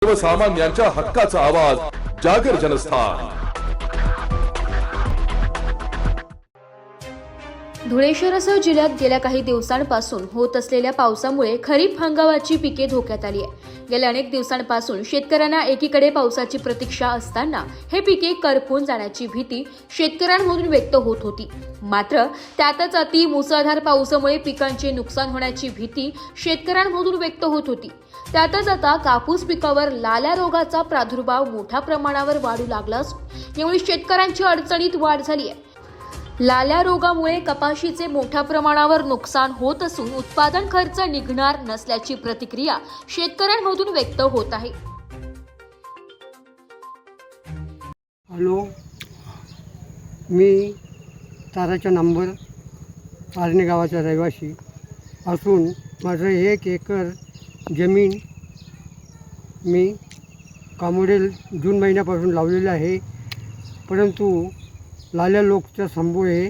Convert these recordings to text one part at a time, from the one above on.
सर्वसामान्यांच्या हक्काचा आवाज जागर जनस्थान। धुळे शहरासह जिल्ह्यात गेल्या काही दिवसांपासून होत असलेल्या पावसामुळे खरीप हंगामाची पिके धोक्यात आली आहे। गेल्या अनेक दिवसांपासून शेतकऱ्यांना एकीकडे पावसाची प्रतीक्षा असताना हे पिके करपून जाण्याची भीती शेतकऱ्यांमधून व्यक्त होत होती। मात्र त्यातच अति मुसळधार पावसामुळे पिकांचे नुकसान होण्याची भीती शेतकऱ्यांमधून व्यक्त होत होती। त्यातच आता कापूस पिकावर लाल्या रोगाचा प्रादुर्भाव मोठ्या प्रमाणावर वाढू लागला असून यामुळे शेतकऱ्यांची अडचणीत वाढ झाली आहे। लाल्या रोगामुळे कपाशीचे मोठ्या प्रमाणावर नुकसान होत असून उत्पादन खर्च निघणार नसल्याची प्रतिक्रिया शेतकऱ्यांमधून व्यक्त होत आहे। हॅलो, मी ताराचा नंबर आरणे गावाचा रहिवासी असून माझं 1 एकर जमीन मी कामोडेल जून महिन्यापासून लावलेलं आहे, परंतु लाल्या रोगचा संभव आहे।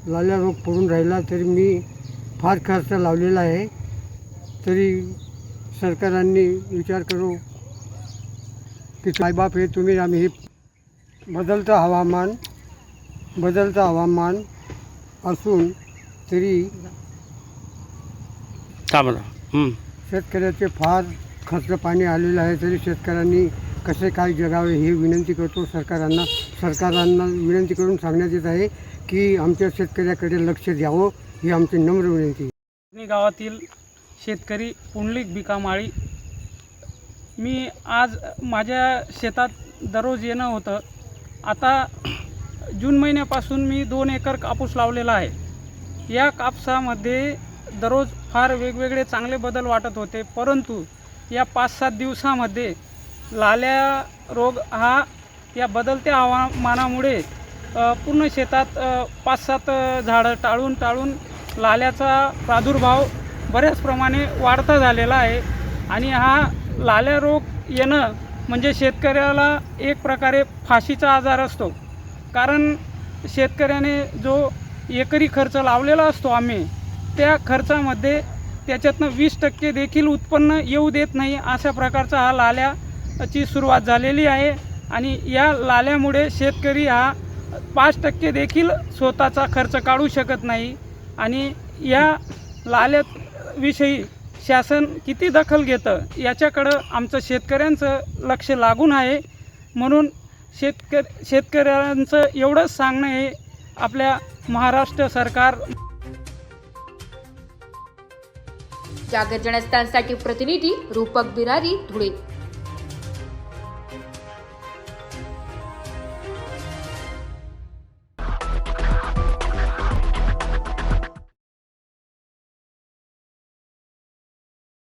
लाल्या रोग पडून राहिला तरी मी फार खर्च लावलेला आहे, तरी सरकारांनी विचार करू की साईबाप हे तुम्ही आम्ही हे बदलतं हवामान असून तरी शेतकऱ्याचे फार खर्च पाणी आलेलं आहे, तरी शेतकऱ्यांनी कसे काय जगावे ही विनंती करतो सरकारांना विनंती करून सांगण्यात येत आहे की आमच्या शेतकऱ्याकडे लक्ष द्यावं ही आमची नम्र विनंती आहे। मी गावातील शेतकरी पुंडलिक बिकामाळी। मी आज माझ्या शेतात दररोज येणं होतं। आता जून महिन्यापासून मी 2 एकर कापूस लावलेला आहे। या कापसामध्ये दररोज फार वेगवेगळे चांगले बदल वाटत होते, परंतु या 5-7 दिवसामध्ये लाल्या रोग हा या बदलत्या हवामानामुळे पूर्ण शेतात 5-7 झाडं टाळून लाल्याचा प्रादुर्भाव बऱ्याच प्रमाणे वाढता झालेला आहे। आणि हा लाल्या रोग येणं म्हणजे शेतकऱ्याला एक प्रकारे फाशीचा आजार असतो, कारण शेतकऱ्याने जो एकरी खर्च लावलेला असतो आम्ही त्या खर्चामध्ये त्याच्यातनं 20% देखील उत्पन्न येऊ देत नाही, अशा प्रकारचा हा लाल्याची सुरुवात झालेली आहे। आणि या लाल्यामुळे शेतकरी हा 5% देखील स्वतःचा खर्च काढू शकत नाही। आणि या लाल्याविषयी शासन किती दखल घेतं याच्याकडं आमचं शेतकऱ्यांचं लक्ष लागून आहे। म्हणून शेतकऱ्यांचं एवढंच सांगणं आहे, आपल्या महाराष्ट्र सरकार। जागर जनस्थानसाठी प्रतिनिधी रूपक बिरारी, धुळे।